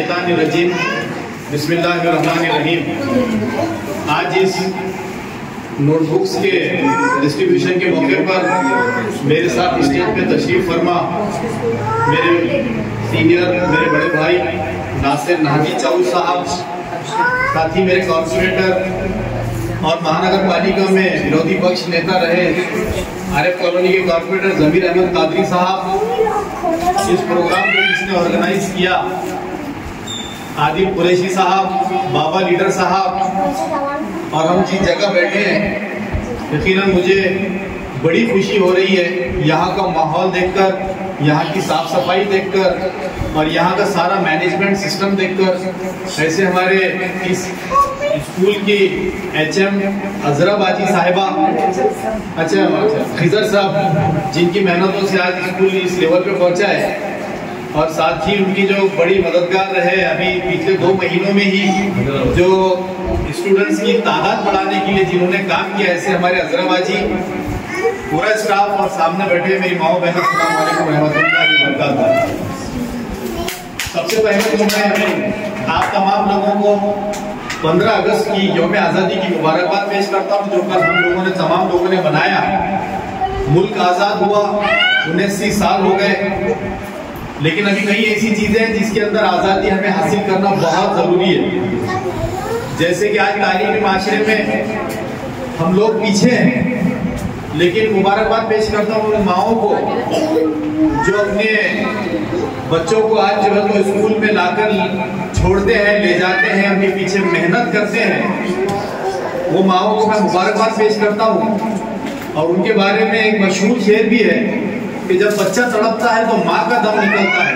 मिनश्शैतानिर्रजीम बिस्मिल्लाहिर्रहमानिर्रहीम। आज इस नोटबुक्स के डिस्ट्रीब्यूशन के मौके पर मेरे साथ स्टेज पे तशरीफ फरमा मेरे सीनियर, मेरे बड़े भाई नासिर नाजी चाऊ साहब, साथ ही मेरे कॉर्पोरेटर और महानगर पालिका में विरोधी पक्ष नेता रहे आरिफ कॉलोनी के कॉर्पोरेटर जमीर अहमद कादरी साहब, इस प्रोग्राम को जिसने ऑर्गेनाइज किया आदिल कुरैशी साहब, बाबा लीडर साहब, और हम जिस जगह बैठे हैं यकीनन मुझे बड़ी खुशी हो रही है यहाँ का माहौल देखकर, यहाँ की साफ सफाई देखकर और यहाँ का सारा मैनेजमेंट सिस्टम देखकर। ऐसे हमारे इस स्कूल की HM अजरा बाजी साहिबा, अच्छा खिजर साहब, जिनकी मेहनतों से आज स्कूल इस लेवल पे पहुंचा है, और साथ ही उनकी जो बड़ी मददगार रहे अभी पिछले 2 महीनों में ही जो स्टूडेंट्स की तादाद बढ़ाने के लिए जिन्होंने काम किया, ऐसे हमारे अजरा बाजी, पूरा स्टाफ और सामने बैठे मेरी माओ बहनों, अस्सलाम वालेकुम रहमतुल्लाहि व बरकातहू। सबसे पहले तो मैं आप तमाम लोगों को 15 अगस्त की यौम आज़ादी की मुबारकबाद पेश करता हूँ, जो कल हम लोगों ने तमाम लोगों ने बनाया। मुल्क आज़ाद हुआ, 79 साल हो गए, लेकिन अभी कई ऐसी चीजें हैं जिसके अंदर आज़ादी हमें हासिल करना बहुत जरूरी है। जैसे कि आज तालीमी माशरे में हम लोग पीछे हैं, लेकिन मुबारकबाद पेश करता हूँ उन माओं को जो अपने बच्चों को आज जो है तो स्कूल में लाकर छोड़ते हैं, ले जाते हैं, अपने पीछे मेहनत करते हैं। वो माओं को मैं मुबारकबाद पेश करता हूँ। और उनके बारे में एक मशहूर शेर भी है कि जब बच्चा तड़पता है तो माँ का दम निकलता है,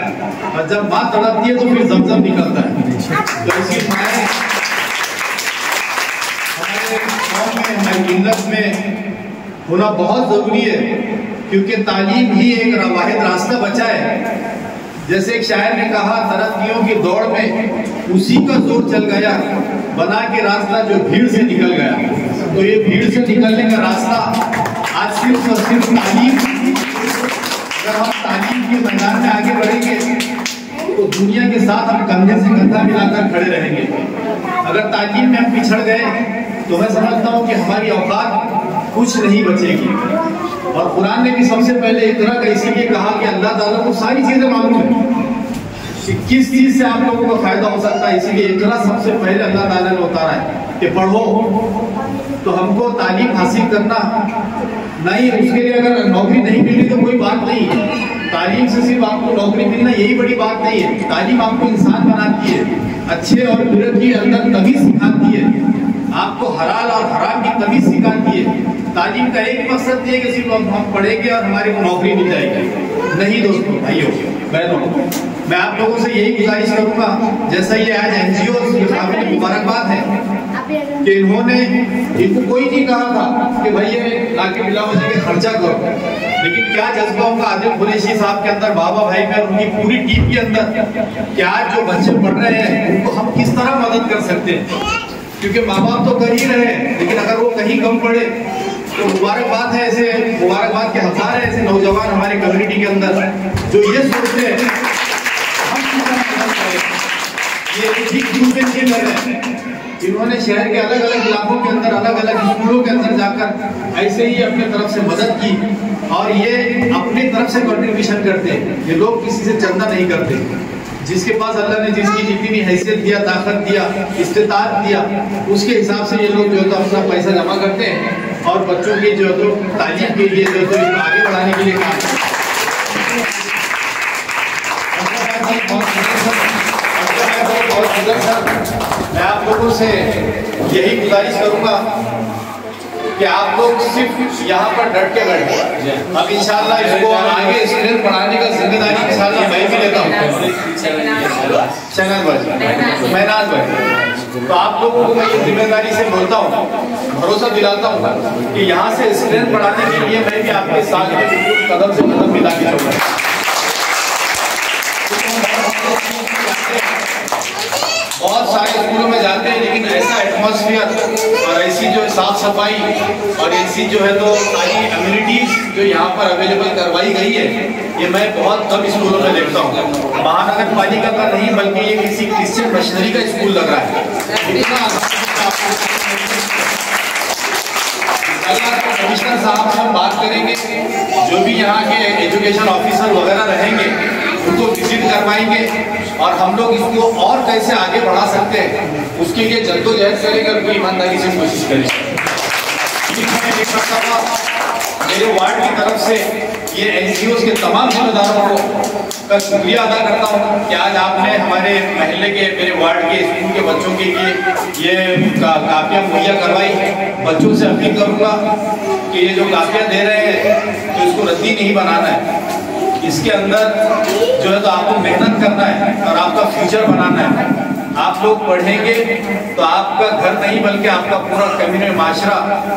और जब माँ तड़पती है तो फिर जमजम निकलता है। तो इसी माए हमारे गाँव में, हमारी मिल्लत में होना बहुत जरूरी है, क्योंकि तालीम ही एक वाहिद रास्ता बचा है। जैसे एक शायर ने कहा, तरक्कियों की दौड़ में उसी का जोर चल गया, बना के रास्ता जो भीड़ से निकल गया। तो ये भीड़ से निकलने का रास्ता आज सिर्फ और सिर्फ तालीम। अगर हम तालीम के मैदान में आगे बढ़ेंगे तो दुनिया के साथ हम कंधे से कंधा मिलाकर खड़े रहेंगे। अगर तालीम में हम पिछड़ गए तो मैं समझता हूँ कि हमारी औकात कुछ नहीं बचेगी। और कुरान ने भी सबसे पहले इकरा का इसीलिए कहा कि अल्लाह ताला को सारी चीजें मालूम है कि किस चीज से आप लोगों को फायदा हो सकता है, इसीलिए इकरा सबसे पहले अल्लाह ताला ने उतारा है कि पढ़ो। तो हमको तालीम हासिल करना नहीं, उसके लिए अगर नौकरी नहीं मिली तो कोई बात नहीं है। तालीम से सिर्फ आपको नौकरी मिलना यही बड़ी बात नहीं है। तालीम आपको इंसान बनाती है, अच्छे और बुरे के अंदर तमीज सिखाती है, आपको हलाल और हराम की तमीज सिखाती है। तालीम का एक मकसद नहीं है कि सिर्फ हम पढ़ेंगे और हमारी को नौकरी मिल जाएगी, नहीं दोस्तों, भाइयों बहनों, मैं आप लोगों से यही गुजारिश करूंगा, जैसा ये आज NGO के काबिल मुबारकबाद है कि इन्होंने, इनको कोई नहीं कहा था कि भाई ये लाके बिलावल जी के खर्चा करो, लेकिन क्या जज्बा होगा आदिल कुरैशी साहब के अंदर, बाबा भाई में, उनकी पूरी टीम के अंदर कि आज जो बच्चे पढ़ रहे हैं उनको हम किस तरह मदद कर सकते हैं। क्योंकि माँ बाप तो कर ही रहे हैं, लेकिन अगर वो कहीं कम पढ़े तो मुबारकबाद है, ऐसे मुबारकबाद के हज़ार है ऐसे नौजवान हमारे कम्युनिटी के अंदर जो ये सोचते हैं हम ये ठीक दूसरे कर रहे हैं। इन्होंने शहर के अलग अलग इलाकों के अंदर, अलग अलग स्कूलों के अंदर जाकर ऐसे ही अपने तरफ से मदद की, और ये अपनी तरफ से कंट्रीब्यूशन करते हैं। ये लोग किसी से चंदा नहीं करते, जिसके पास अल्लाह ने जिसकी जितनी हैसियत दिया, ताकत दिया, इस्तेताअत दिया, उसके हिसाब से ये लोग जो है तो अपना पैसा जमा करते हैं और बच्चों की जो है तो तालीम के लिए जो है तो आगे बढ़ाने के लिए काम करते हैं। मैं आप लोगों से यही गुजारिश करूंगा कि आप लोग सिर्फ यहाँ पर डट के बैठे। अब इंशाल्लाह इसको आगे स्टूडेंट पढ़ाने का जिम्मेदारी इंशाल्लाह मैं भी लेता हूँ, महनाज भाई। तो आप लोगों को मैं ये जिम्मेदारी से बोलता हूँ, भरोसा दिलाता हूँ कि यहाँ से स्टूडेंट पढ़ाने के लिए मैं भी आपके साथ में कदम से कदम मिला के चलूँगा। बहुत बहुत सारे स्कूलों में जाते हैं, लेकिन ऐसा एटमॉस्फेयर और ऐसी जो साफ सफाई और ऐसी जो है तो सारी अम्यूनिटीज जो यहाँ पर अवेलेबल करवाई गई है, ये मैं बहुत कम स्कूलों में देखता हूँ। महानगर पालिका का नहीं बल्कि ये किसी क्रिश्चियन मिशनरी का स्कूल लग रहा है। कमिश्नर साहब से हम बात करेंगे, जो भी यहाँ के एजुकेशन ऑफिसर वगैरह रहेंगे उनको विजिट करवाएंगे और हम लोग इसको और कैसे आगे बढ़ा सकते हैं उसके लिए जद्दोजहद करेंगे और पूरी ईमानदारी से कोशिश करेंगे। मेरे वार्ड की तरफ से ये NGOs के तमाम जिम्मेदारों का शुक्रिया अदा करता हूँ कि आज आपने हमारे महल्ले के, मेरे वार्ड के स्कूल के बच्चों के लिए ये कापियाँ मुहैया करवाई। बच्चों से अपील करूँगा कि ये जो कापियाँ दे रहे हैं तो इसको रद्दी नहीं बनाना है, इसके अंदर जो है तो आपको मेहनत करना है और आपका फ्यूचर बनाना है। आप लोग पढ़ेंगे तो आपका घर नहीं बल्कि आपका पूरा कम्युनिटी, माशरा,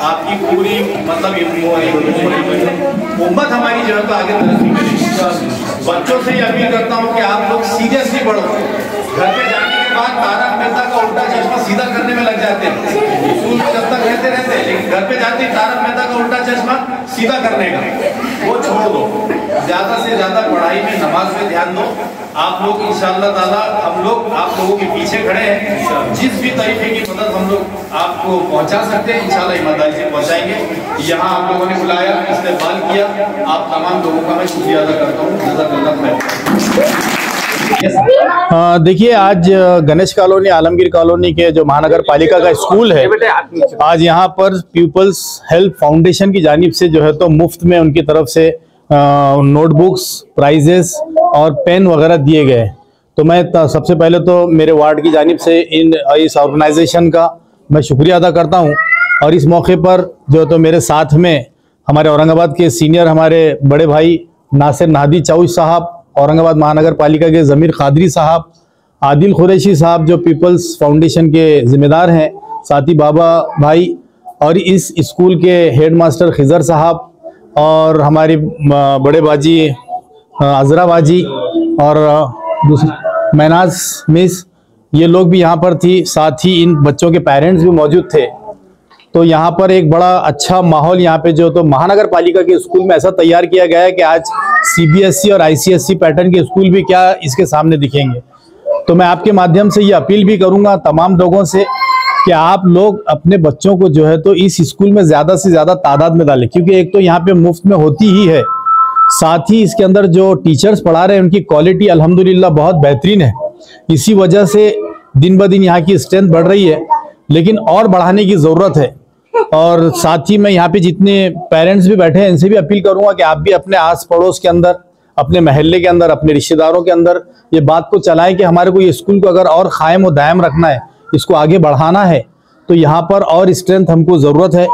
आपकी पूरी मतलब उम्मत हमारी जो है तो आगे तरक्की करेगी। बच्चों से ये अपील करता हूँ कि आप लोग सीरियसली पढ़ो। घर पे जाने के बाद तारक मेहता का उल्टा चश्मा सीधा करने में लग जाते हैं। स्कूल में जब तक रहते हैं, लेकिन घर पे जाते ही तारक मेहता का उल्टा चश्मा सीधा करने का वो छोड़ दो। ज्यादा से ज्यादा पढ़ाई में, नमाज में ध्यान दो। आप लोग इंशाअल्लाह ताला, हम लोग आप लोगों के पीछे खड़े हैं। जिस भी तरीके की मदद हम लोग आपको पहुंचा सकते हैं इंशाअल्लाह ईमानदारी से पहुंचाएंगे। यहाँ आप लोगों ने बुलाया, इस्तेमाल किया, आप तमाम लोगों का मैं शुक्रिया अदा करता हूँ। देखिए, आज गणेश कॉलोनी, आलमगीर कॉलोनी के जो महानगर पालिका का स्कूल है, आज यहाँ पर पीपल्स हेल्प फाउंडेशन की जानिब से जो है तो मुफ्त में उनकी तरफ से नोटबुक्स, प्राइजेस और पेन वगैरह दिए गए। तो मैं सबसे पहले तो मेरे वार्ड की जानिब से इस ऑर्गेनाइजेशन का मैं शुक्रिया अदा करता हूं। और इस मौके पर जो तो मेरे साथ में हमारे औरंगाबाद के सीनियर हमारे बड़े भाई नासिर नाहदी चौश साहब, औरंगाबाद महानगर पालिका के ज़मीर कादरी साहब, आदिल कुरैशी साहब जो पीपल्स फाउंडेशन के ज़िम्मेदार हैं, साथी बाबा भाई, और इस स्कूल के हेड मास्टर खिजर साहब, और हमारी बड़े बाजी अजरा बाजी और मैनाज मिस, ये लोग भी यहाँ पर थी। साथ ही इन बच्चों के पेरेंट्स भी मौजूद थे। तो यहाँ पर एक बड़ा अच्छा माहौल यहाँ पे जो तो महानगर पालिका के स्कूल में ऐसा तैयार किया गया है कि आज CBSE और ICSE पैटर्न के स्कूल भी क्या इसके सामने दिखेंगे। तो मैं आपके माध्यम से ये अपील भी करूँगा तमाम लोगों से कि आप लोग अपने बच्चों को जो है तो इस स्कूल में ज़्यादा से ज़्यादा तादाद में डालें, क्योंकि एक तो यहाँ पे मुफ्त में होती ही है, साथ ही इसके अंदर जो टीचर्स पढ़ा रहे हैं उनकी क्वालिटी अल्हम्दुलिल्लाह बहुत बेहतरीन है। इसी वजह से दिन ब दिन यहाँ की स्ट्रेंथ बढ़ रही है, लेकिन और बढ़ाने की ज़रूरत है। और साथ ही मैं यहाँ पे जितने पेरेंट्स भी बैठे हैं इनसे भी अपील करूँगा कि आप भी अपने आस पड़ोस के अंदर, अपने महल्ले के अंदर, अपने रिश्तेदारों के अंदर ये बात को चलाएं कि हमारे को ये स्कूल को अगर और कायम व दायम रखना है, इसको आगे बढ़ाना है, तो यहाँ पर और स्ट्रेंथ हमको ज़रूरत है।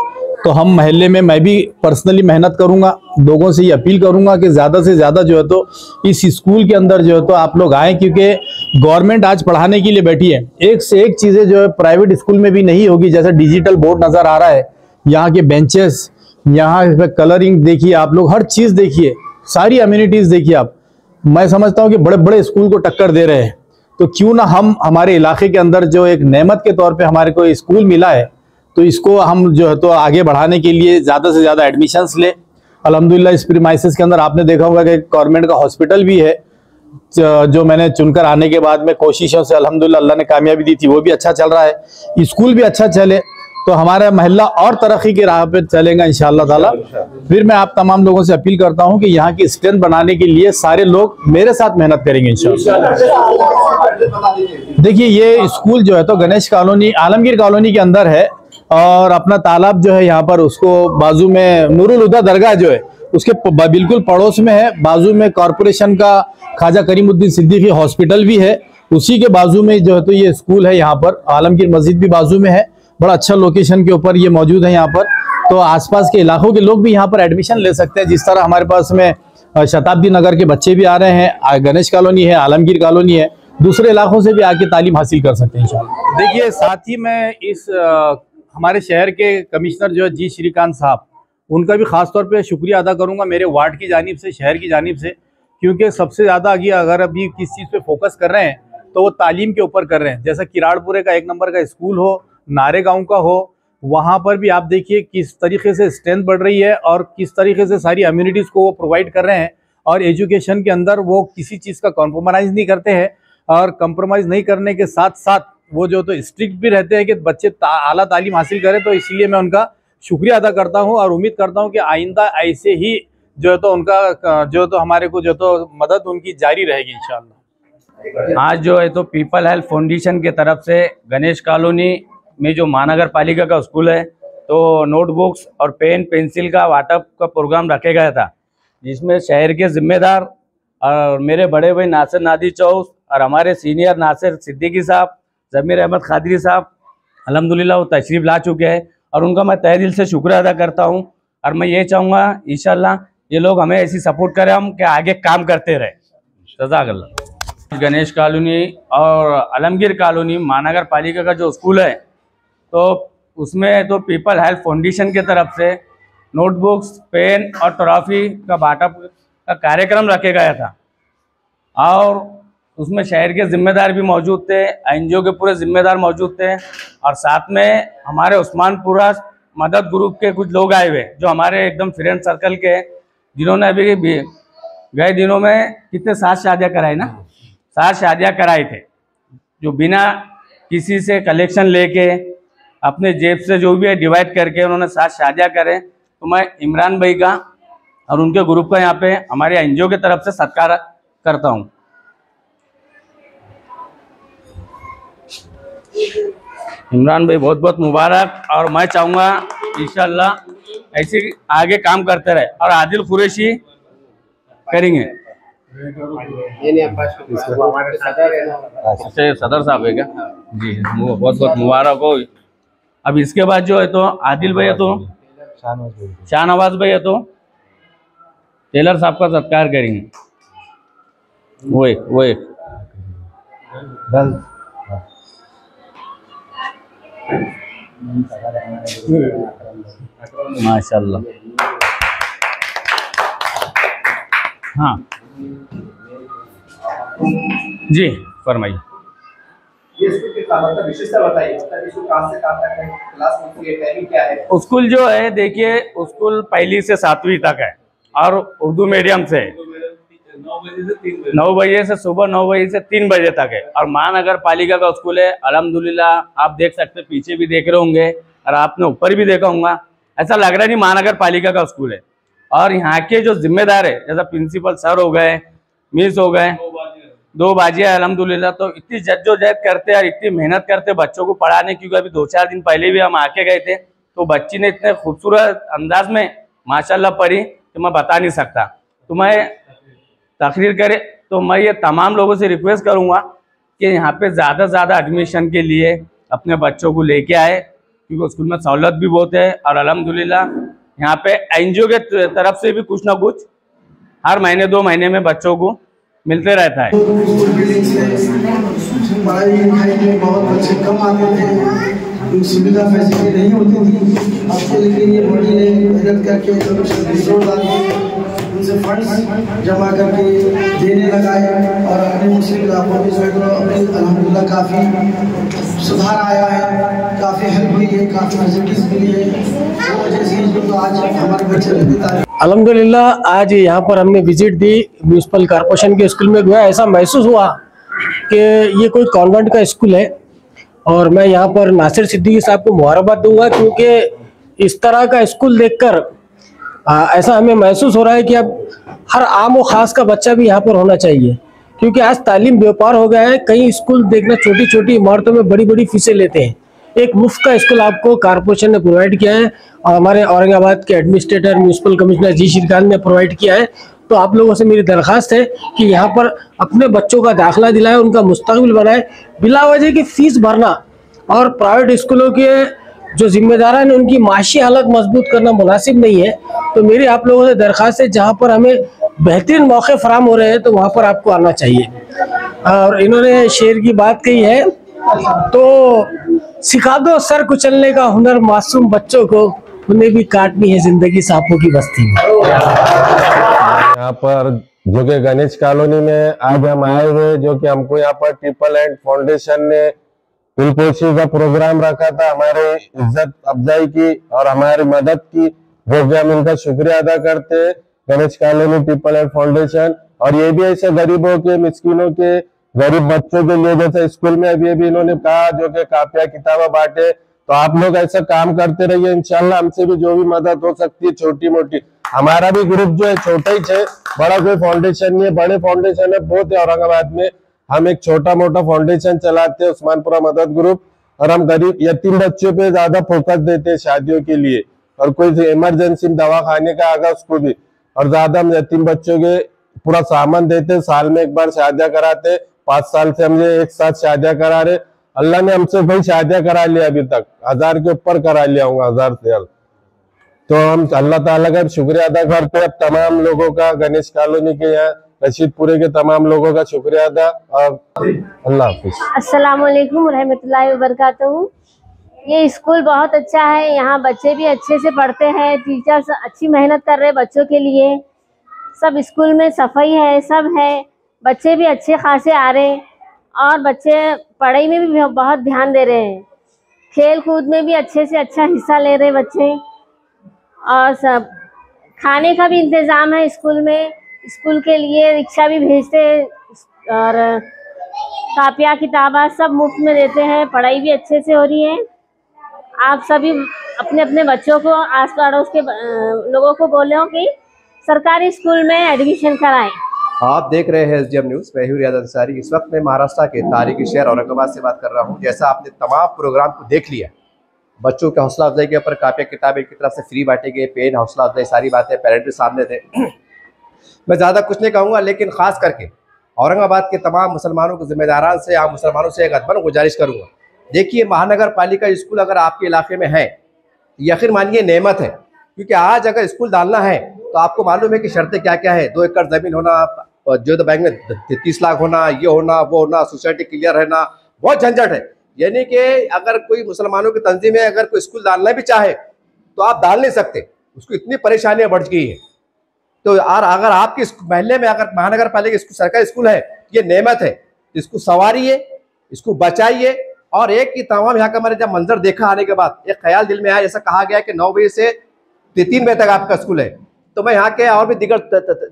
तो हम महल्ले में, मैं भी पर्सनली मेहनत करूँगा, लोगों से ये अपील करूँगा कि ज़्यादा से ज़्यादा जो है तो इस स्कूल के अंदर जो है तो आप लोग आएँ, क्योंकि गवर्नमेंट आज पढ़ाने के लिए बैठी है। एक से एक चीज़ें जो है प्राइवेट स्कूल में भी नहीं होगी। जैसे डिजिटल बोर्ड नज़र आ रहा है, यहाँ के बेंचेस, यहाँ कलरिंग देखिए आप लोग, हर चीज़ देखिए, सारी अम्यूनिटीज़ देखिए आप। मैं समझता हूँ कि बड़े बड़े स्कूल को टक्कर दे रहे हैं। तो क्यों ना हम हमारे इलाके के अंदर जो एक नेमत के तौर पे हमारे को स्कूल मिला है, तो इसको हम जो है तो आगे बढ़ाने के लिए ज़्यादा से ज़्यादा एडमिशन्स ले। अल्हम्दुलिल्लाह इस प्रीमाइसेस के अंदर आपने देखा होगा कि गवर्नमेंट का हॉस्पिटल भी है, जो मैंने चुनकर आने के बाद में कोशिशों से अल्हम्दुलिल्लाह अल्लाह ने कामयाबी दी थी, वो भी अच्छा चल रहा है। स्कूल भी अच्छा चले तो हमारा मोहल्ला और तरक्की की राह पे चलेगा इंशाअल्लाह ताला। फिर मैं आप तमाम लोगों से अपील करता हूं कि यहाँ की स्ट्रेंथ बनाने के लिए सारे लोग मेरे साथ मेहनत करेंगे इंशाअल्लाह। देखिए, ये स्कूल जो है तो गणेश कॉलोनी, आलमगीर कॉलोनी के अंदर है, और अपना तालाब जो है यहाँ पर उसको बाजू में नूरुल हुदा दरगाह जो है उसके बिल्कुल पड़ोस में है। बाजू में कॉरपोरेशन का ख्वाजा करीमुद्दीन सिद्दीकी हॉस्पिटल भी है, उसी के बाजू में जो है तो ये स्कूल है। यहाँ पर आलमगीर मस्जिद भी बाजू में है, बड़ा अच्छा लोकेशन के ऊपर ये मौजूद है यहाँ पर। तो आसपास के इलाकों के लोग भी यहाँ पर एडमिशन ले सकते हैं। जिस तरह हमारे पास में शताब्दी नगर के बच्चे भी आ रहे हैं, गणेश कॉलोनी है, आलमगीर कॉलोनी है, दूसरे इलाकों से भी आके तालीम हासिल कर सकते हैं इंशाअल्लाह। देखिए, साथ ही मैं इस हमारे शहर के कमिश्नर जो है जी श्रीकांत साहब, उनका भी ख़ास तौर पे शुक्रिया अदा करूंगा मेरे वार्ड की जानिब से, शहर की जानिब से, क्योंकि सबसे ज़्यादा अगर अभी किस चीज़ पे फोकस कर रहे हैं तो वो तालीम के ऊपर कर रहे हैं। जैसा किराड़पुरे का 1 नंबर का स्कूल हो, नारे गाँव का हो, वहाँ पर भी आप देखिए किस तरीके से स्ट्रेंथ बढ़ रही है और किस तरीके से सारी अम्यूनिटीज़ को वो प्रोवाइड कर रहे हैं। और एजुकेशन के अंदर वो किसी चीज़ का कॉम्प्रोमाइज़ नहीं करते हैं, और कंप्रोमाइज़ नहीं करने के साथ साथ वो जो तो स्ट्रिक्ट भी रहते हैं कि बच्चे आला तालीम हासिल करें। तो इसलिए मैं उनका शुक्रिया अदा करता हूं और उम्मीद करता हूं कि आइंदा ऐसे ही जो है तो उनका जो तो हमारे को जो तो मदद उनकी जारी रहेगी इंशाअल्लाह। आज जो है तो पीपल हेल्थ फाउंडेशन के तरफ से गणेश कॉलोनी में जो महानगर पालिका का स्कूल है, तो नोटबुक्स और पेन पेंसिल का वाटअप का प्रोग्राम रखे गया था, जिसमें शहर के जिम्मेदार और मेरे बड़े भाई नासिर नादी चौस और हमारे सीनियर नासिर सिद्दीकी साहब, जमीर अहमद खादरी साहब अल्हम्दुलिल्लाह वो तशरीफ़ ला चुके हैं और उनका मैं तहे दिल से शुक्र अदा करता हूं। और मैं ये चाहूँगा इंशाल्लाह ये लोग हमें ऐसी सपोर्ट करें, हम कि आगे काम करते रहे। जज़ाकल्लाह। गणेश कॉलोनी और आलमगीर कॉलोनी महानगर पालिका का जो स्कूल है, तो उसमें तो पीपल हेल्थ फाउंडेशन के तरफ से नोटबुक्स, पेन और ट्रॉफी का बाँटअप का कार्यक्रम रखे गया था और उसमें शहर के जिम्मेदार भी मौजूद थे, एनजीओ के पूरे जिम्मेदार मौजूद थे और साथ में हमारे उस्मानपुरा मदद ग्रुप के कुछ लोग आए हुए जो हमारे एकदम फ्रेंड सर्कल के, जिन्होंने अभी गए दिनों में कितने 7 शादियाँ कराई ना, 7 शादियाँ कराए थे, जो बिना किसी से कलेक्शन लेके अपने जेब से जो भी है डिवाइड करके उन्होंने 7 शादियाँ करें। तो मैं इमरान भाई का और उनके ग्रुप का यहाँ पे हमारे एनजीओ की तरफ से सत्कार करता हूँ। इमरान भाई बहुत बहुत मुबारक, और मैं चाहूँगा इंशाल्लाह ऐसे आगे काम करते रहे और आदिल कुरैशी करेंगे। सदर साहब है क्या जी, बहुत बहुत मुबारक हो। अब इसके बाद जो है तो आदिल भाई है, तो शाहनवाज भाई है, तो टेलर साहब का सत्कार करेंगे। वो एक माशाल्लाह। हाँ जी फरमाइए। ये स्कूल की मतलब विशेषता बताइए, मतलब स्कूल कहाँ से कहाँ तक है, क्लास की टाइमिंग क्या है? स्कूल जो है देखिए, स्कूल 1ली से 7वीं तक है और उर्दू मीडियम से 9 बजे से सुबह 9 बजे से 3 बजे तक है और महानगर पालिका का स्कूल है। अल्हम्दुलिल्लाह आप देख सकते हैं, पीछे भी देख रहे होंगे और आपने ऊपर भी देखा होगा, ऐसा लग रहा नहीं महानगर पालिका का स्कूल है। और यहाँ के जो जिम्मेदार है, जैसा प्रिंसिपल सर हो गए, मिस हो गए, 2 बाजियाँ अल्हम्दुलिल्लाह, तो इतनी जद्दोजहद करते हैं और इतनी मेहनत करते बच्चों को पढ़ाने की। अभी 2-4 दिन पहले भी हम आके गए थे, तो बच्ची ने इतने खूबसूरत अंदाज में माशाल्लाह पढ़ी कि मैं बता नहीं सकता। तो मैं तकरीर करे तो मैं ये तमाम लोगों से रिक्वेस्ट करूँगा कि यहाँ पे ज़्यादा से ज़्यादा एडमिशन के लिए अपने बच्चों को लेके आए, क्योंकि स्कूल में सहूलत भी बहुत है और अल्हम्दुलिल्लाह यहाँ पे एनजीओ के तरफ से भी कुछ ना कुछ हर महीने 2 महीने में बच्चों को मिलते रहता है। पढ़ाई लिखाई में बहुत बच्चे कम आते थे, सुविधा फैसिलिटी नहीं होती थी। अब तो लेकिन ये बड़ी ने मेहनत करके उनसे फंड्स जमा करके देने लगाए और अपने मुस्लिम इलाकों में अल्हम्दुलिल्लाह काफ़ी सुधार आया है, काफ़ी हेल्प हुई है, काफ़ी फैसिलिटीज मिली है। वो वजह से जो आज हमारे बच्चे अल्हम्दुलिल्लाह आज यहाँ पर हमने विजिट दी म्यूनसिपल कॉर्पोरेशन के स्कूल में गया, ऐसा महसूस हुआ कि ये कोई कॉन्वेंट का स्कूल है। और मैं यहाँ पर नासिर सिद्दीकी साहब को मुबारकबाद दूंगा, क्योंकि इस तरह का स्कूल देखकर ऐसा हमें महसूस हो रहा है कि अब हर आम व खास का बच्चा भी यहाँ पर होना चाहिए, क्योंकि आज तालीम व्यापार हो गया है। कई स्कूल देखना छोटी छोटी इमारतों में बड़ी बड़ी फीसें लेते हैं, एक मुफ्त का स्कूल आपको कॉर्पोरेशन ने प्रोवाइड किया है और हमारे औरंगाबाद के एडमिनिस्ट्रेटर म्यूनसिपल कमिश्नर जी श्रीकांत ने प्रोवाइड किया है। तो आप लोगों से मेरी दरख्वास्त है कि यहाँ पर अपने बच्चों का दाखिला दिलाए, उनका मुस्तकबिल बनाए। बिला वजह की फीस भरना और प्राइवेट स्कूलों के जो जिम्मेदार हैं उनकी माशी हालत मजबूत करना मुनासिब नहीं है। तो मेरी आप लोगों से दरख्वास्त है, जहाँ पर हमें बेहतरीन मौके फराम हो रहे हैं तो वहाँ पर आपको आना चाहिए। और इन्होंने शेर की बात कही है, तो सिखा दो सर कुचलने का हुनर मासूम बच्चों को, उन्हें भी काटनी है जिंदगी सांपों की बस्ती में। यहाँ पर जो कि गणेश कॉलोनी में आज हम आए हुए, जो कि हमको यहाँ पर ट्रिपल एंड फाउंडेशन ने कुलपोषी का प्रोग्राम रखा था, हमारे इज्जत अफजाई की और हमारी मदद की, वो भी हम इनका शुक्रिया अदा करते हैं Ganesh colony triple and foundation. और ये भी ऐसे गरीबों के, मिस्किनों के, गरीब बच्चों के लिए, जैसे स्कूल में अभी इन्होंने कहा जो कि कापियां किताबें बांटे, तो आप लोग ऐसा काम करते रहिए। इंशाल्लाह हमसे भी जो भी मदद हो सकती है छोटी मोटी, हमारा भी ग्रुप जो है छोटा ही है, बड़ा कोई फाउंडेशन नहीं है, बड़े फाउंडेशन है बहुत है औरंगाबाद में। हम एक छोटा मोटा फाउंडेशन चलाते हैं, उस्मानपुरा मदद ग्रुप, और हम गरीब यतीम बच्चों पे ज्यादा फोकस देते हैं शादियों के लिए, और कोई इमरजेंसी दवा खाने का आगा उसको भी, और ज्यादा हम यतीम बच्चों के पूरा सामान देते, साल में एक बार शादियां कराते। 5 साल से हम ये एक साथ शादियां करा रहे। अल्लाह ने हमसे भाई शादियां करा लिया, अभी तक 1000 के ऊपर करा लिया होगा, 1000 से ज्यादा। तो हम अल्लाह ताला का शुक्रिया अदा करते हैं तमाम लोगों का, गणेश कॉलोनी के यहाँ रशीदपुरे के तमाम लोगों का शुक्रिया अदा। और अल्लाह हाफिज। अस्सलाम वालेकुम रहमतुल्लाहि व बरकातहू। ये स्कूल बहुत अच्छा है, यहाँ बच्चे भी अच्छे से पढ़ते हैं, टीचर्स अच्छी मेहनत कर रहे हैं बच्चों के लिए, सब स्कूल में सफाई है, सब है, बच्चे भी अच्छे खासे आ रहे हैं, और बच्चे पढ़ाई में भी बहुत ध्यान दे रहे हैं, खेल कूद में भी अच्छे से अच्छा हिस्सा ले रहे बच्चे, और सब खाने का भी इंतज़ाम है स्कूल में, स्कूल के लिए रिक्शा भी भेजते हैं, और कापियाँ किताबा सब मुफ्त में देते हैं, पढ़ाई भी अच्छे से हो रही है। आप सभी अपने अपने बच्चों को, आस पड़ोस के लोगों को बोलो कि सरकारी स्कूल में एडमिशन कराएं। आप देख रहे हैं SDM न्यूज़। मैं हूं रियाद अंसारी। इस वक्त मैं महाराष्ट्र के तारीखी शहर औरंगाबाद से बात कर रहा हूं। जैसा आपने तमाम प्रोग्राम को देख लिया, बच्चों के हौसला अफजाई के ऊपर कापियाँ किताबें की तरफ से फ्री बांटे गए, पेन, हौसला अफजाई, सारी बातें पेरेंट भी सामने थे। मैं ज़्यादा कुछ नहीं कहूँगा, लेकिन ख़ास करके औरंगाबाद के तमाम मुसलमानों के जिम्मेदारान से, आम मुसलमानों से एक अदबन गुजारिश करूँगा। देखिए, महानगर पालिका स्कूल अगर आपके इलाके में है, यकीन मानिए नेमत है, क्योंकि आज अगर स्कूल डालना है तो आपको मालूम है कि शर्तें क्या क्या है। 2 एकड़ ज़मीन होना, जो तो बैंक में 30 लाख होना, ये होना वो होना, सोसाइटी क्लियर रहना, बहुत झंझट है। यानी कि अगर कोई मुसलमानों की तंजीम है, अगर कोई स्कूल डालना भी चाहे तो आप डाल नहीं सकते, उसको इतनी परेशानियाँ बढ़ गई है। तो अगर आपके महल्ले में अगर महानगर पालिका सरकारी स्कूल है, ये नेमत है, इसको संवारिए, इसको बचाइए। और एक ही तमाम यहाँ का मैंने जब मंजर देखा आने के बाद एक ख्याल दिल में आया, जैसा कहा गया कि 9 बजे से 3 बजे तक आपका स्कूल है, तो मैं यहाँ के और भी दिगर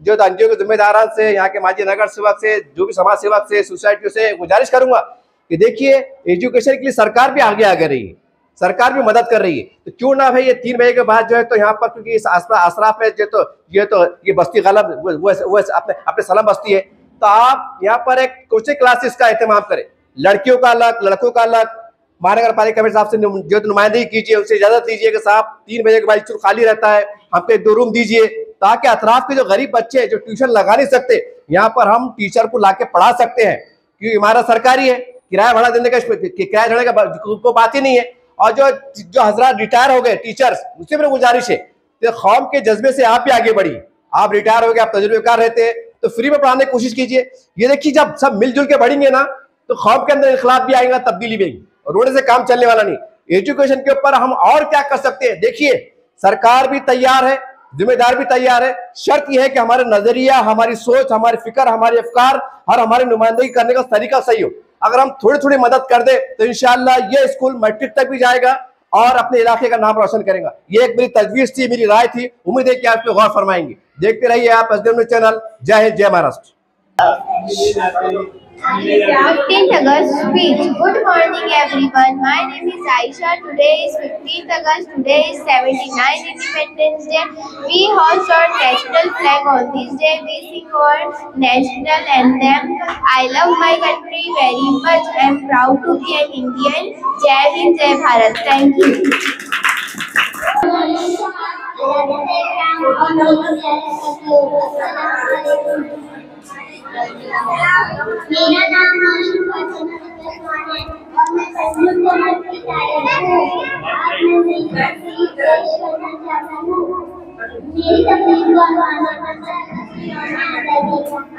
जो एनजीओ के जिम्मेदारान से, यहाँ के माजी नगर सेवक से, जो भी समाज सेवक से, सोसाइटियों से गुजारिश करूंगा कि देखिए, एजुकेशन के लिए सरकार भी आगे रही है, सरकार भी मदद कर रही है, तो क्यों ना भाई ये 3 बजे के बाद जो है तो यहाँ पर, क्योंकि इस असराफ है ये बस्ती गलत वो अपने सलम बस्ती है, तो आप यहाँ पर एक कोचिंग क्लासेस का एहतमाम करें, लड़कियों का अलग, लड़कों का अलग। महानगर पालिका कमेटी साहब से जो नुमाइंदगी कीजिए, उनसे इजाजत लीजिए कि साहब 3 बजे के बाद स्कूल खाली रहता है, हमको 1-2 रूम दीजिए, ताकि अतराफ के जो गरीब बच्चे हैं जो ट्यूशन लगा नहीं सकते, यहाँ पर हम टीचर को लाके पढ़ा सकते हैं, क्योंकि इमारत सरकारी है, किराया भाड़ा देने का किराया देने का को बात ही नहीं है। और जो हजरात रिटायर हो गए टीचर्स, उससे मेरी गुजारिश है कि कौम के जज्बे से आप भी आगे बढ़िए। आप रिटायर हो गए, आप तजुर्बेकार रहते हैं, तो फ्री में पढ़ाने की कोशिश कीजिए। ये देखिए, जब सब मिलजुल के बढ़ेंगे ना, तो कौम के अंदर इख्लाफ भी आएगा, तब्दीली भी आएगी, रोने से काम चलने वाला नहीं। एजुकेशन के ऊपर हम और क्या कर सकते हैं? देखिए, सरकार भी तैयार है, जिम्मेदार भी तैयार है। शर्त यह है कि हमारे नजरिया, हमारी सोच, हमारी फिक्र, हमारे अफकार और हमारी नुमाइंदगी करने का तरीका सही हो। अगर हम थोड़ी थोड़ी मदद कर दे तो इंशाअल्लाह ये स्कूल मैट्रिक तक भी जाएगा और अपने इलाके का नाम रोशन करेगा। ये एक मेरी तजवीज थी, मेरी राय थी। उम्मीद है कि आप पे गौर फरमाएंगे। देखते रहिए आप SDM न्यूज़ चैनल। जय हिंद, जय Maharashtra. 15th August speech. Good morning everyone. My name is Aisha. Today is 15th August. Today is 79 Independence Day. We hoist our national flag on this day. We sing our national anthem. I love my country very much. I am proud to be an Indian. Jai Hind, Jai Bharat. Thank you. मेरा नाम रोशन फरजाना है और मैं संयुक्त राष्ट्र की तैयारी हूँ। आज मैं मेरी तस्वीर पेश करना चाहता हूँ। मेरी तस्वीर का गाना बनता है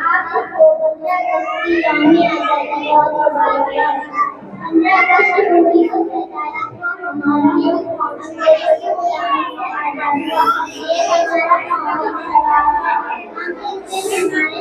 आप सबको 15 अगस्त की यौम-ए आज़ादी बहुत मुबारक। 15 अगस्त 1947 को हमारा मुल्क अंग्रेजों के गुलामी से आज़ाद हुआ। ये हमारा बहुत बड़ा है। हम इससे हमारे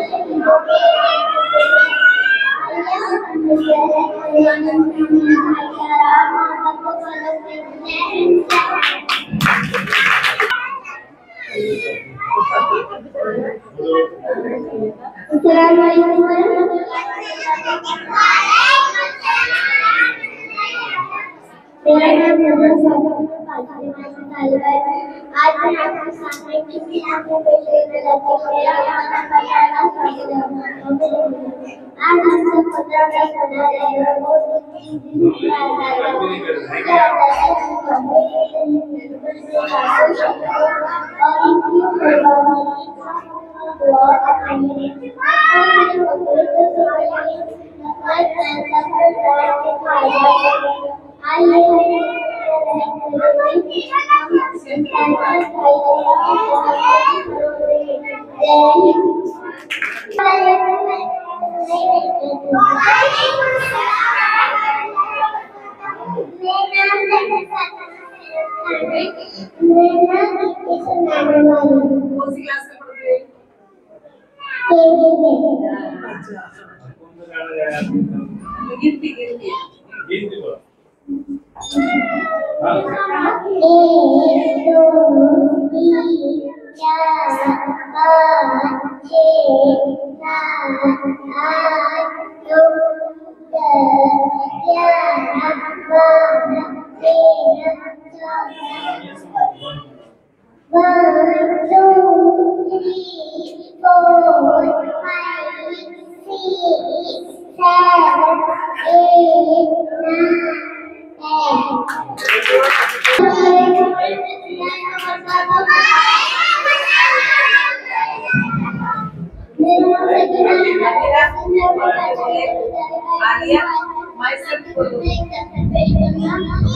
मेरा नाम नमन आज मैं आपके सामने किसी आपने पेशे में लगे मेरा नाम आज हम सब 15 अगस्त मना रहे हैं और बहुत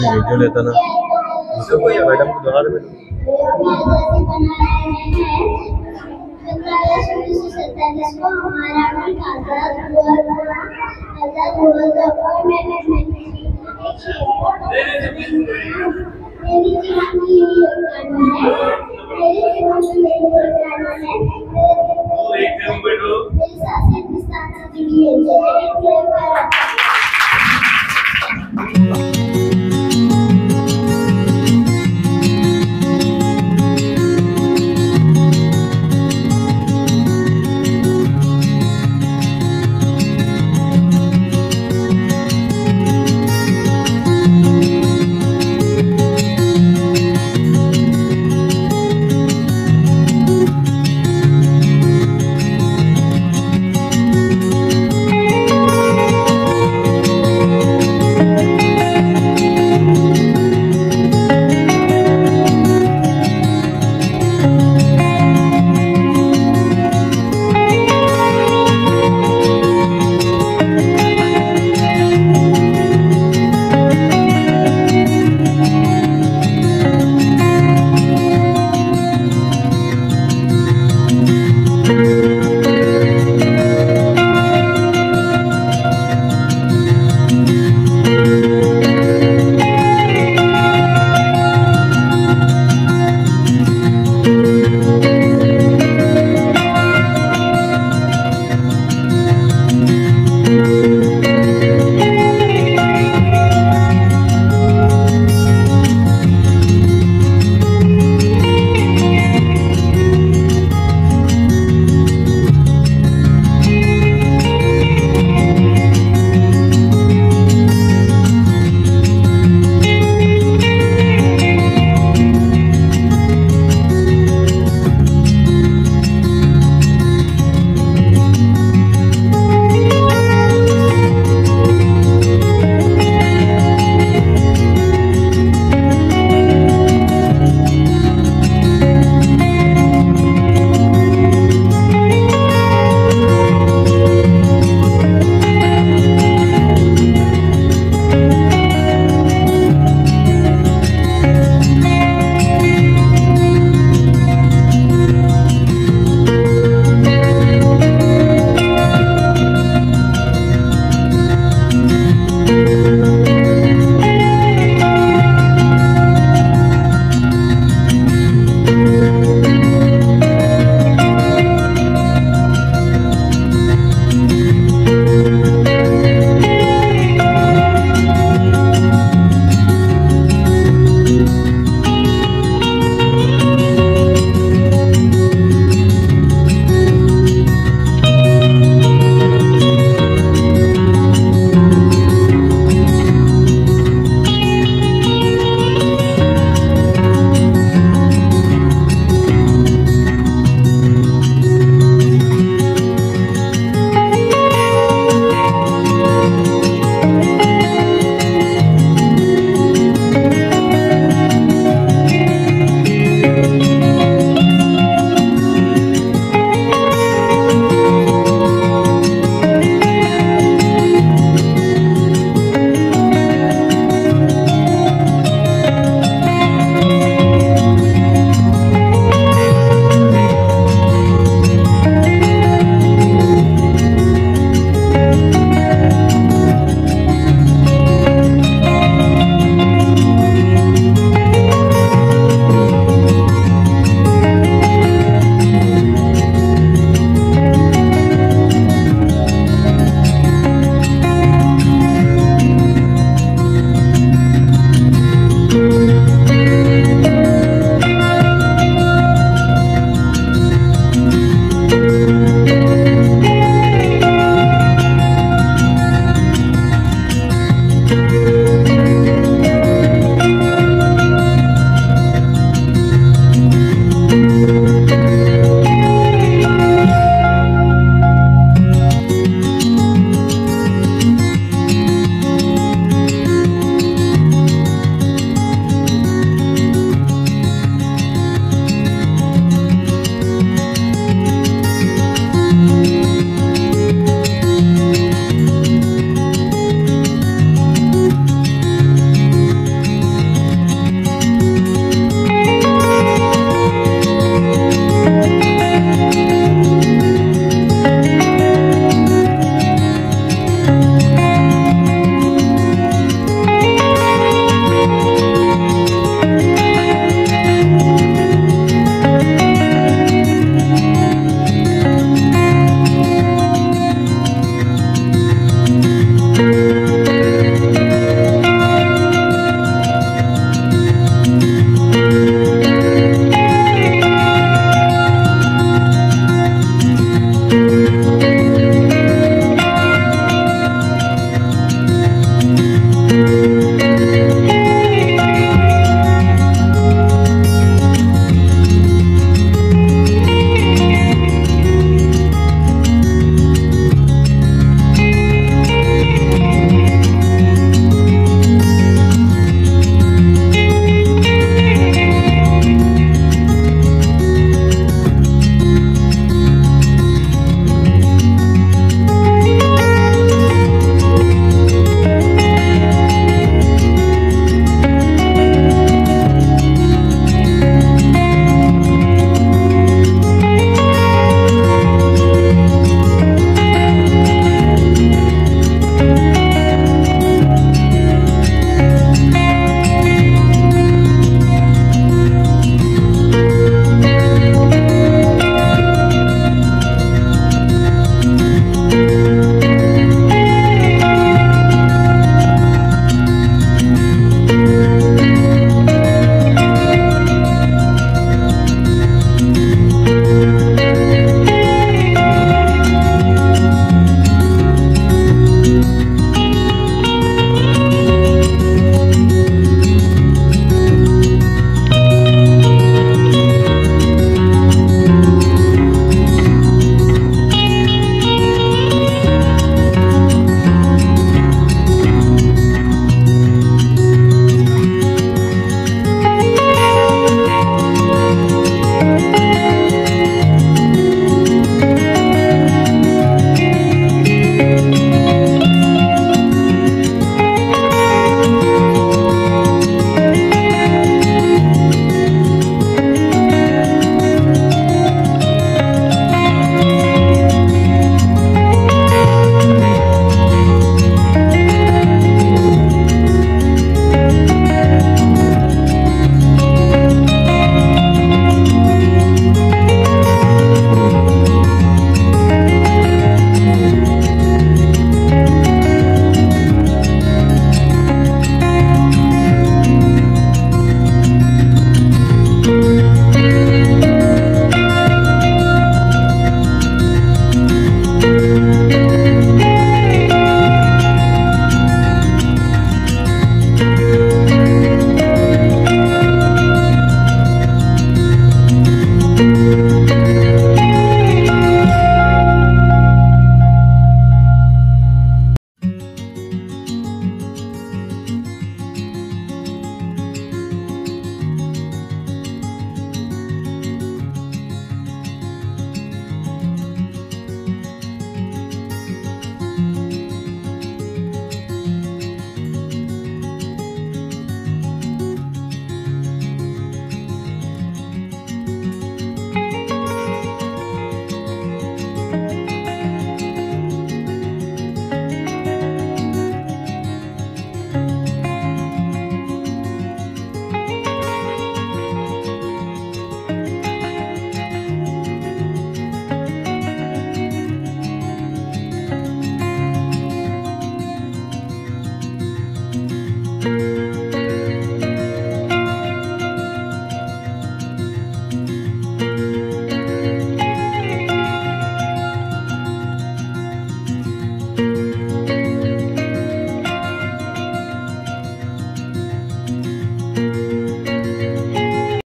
वीडियो लेता ना मैडम को दोबारा में मेरी